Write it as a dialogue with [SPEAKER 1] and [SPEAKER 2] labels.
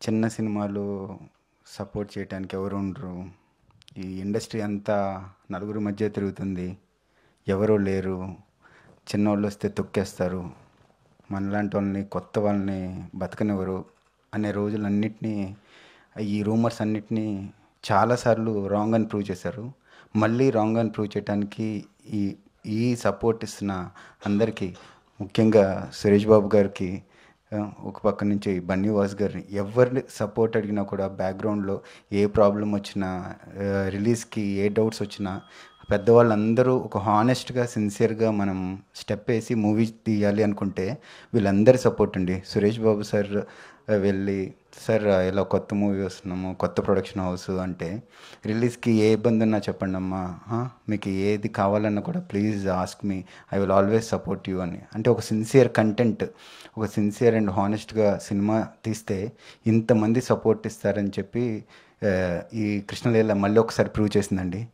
[SPEAKER 1] చిన్న సినిమాలు సపోర్ట్ చేయడానికి ఎవరు ఉండరు. ఈ ఇండస్ట్రీ అంతా నలుగురు మధ్య తిరుగుతుంది. ఎవరు లేరు. చిన్నోళ్ళు వస్తే తొక్కేస్తారు. మనలాంటి వాళ్ళని, కొత్త వాళ్ళని బతకనివ్వరు అనే రోజులన్నిటినీ, ఈ రూమర్స్ అన్నిటినీ చాలాసార్లు రాంగ్ అని ప్రూవ్ చేశారు. మళ్ళీ రాంగ్ అని ప్రూవ్ చేయడానికి ఈ ఈ సపోర్ట్ ఇస్తున్న అందరికీ, ముఖ్యంగా సురేష్ బాబు గారికి, ఒక పక్క నుంచి బన్నీవాస్ గారిని, ఎవరిని సపోర్ట్ అడిగినా కూడా బ్యాక్గ్రౌండ్లో ఏ ప్రాబ్లం వచ్చినా, రిలీజ్కి ఏ డౌట్స్ వచ్చినా పెద్దవాళ్ళందరూ ఒక హానెస్ట్గా, సిన్సియర్గా మనం స్టెప్ వేసి మూవీ తీయాలి అనుకుంటే వీళ్ళందరి సపోర్ట్ అండి. సురేష్ బాబు సార్ వెళ్ళి, సార్ ఇలా కొత్త మూవీ వస్తున్నాము, కొత్త ప్రొడక్షన్ హౌస్ అంటే, రిలీజ్కి ఏ ఇబ్బంది ఉన్నా చెప్పండి అమ్మా, మీకు ఏది కావాలన్నా కూడా please ask me, I will always support you అని. అంటే ఒక సిన్సియర్ కంటెంట్, ఒక సిన్సియర్ అండ్ హానెస్ట్గా సినిమా తీస్తే ఇంతమంది సపోర్ట్ ఇస్తారని చెప్పి ఈ కృష్ణలీల మళ్ళీ ఒకసారి ప్రూవ్ చేసిందండి.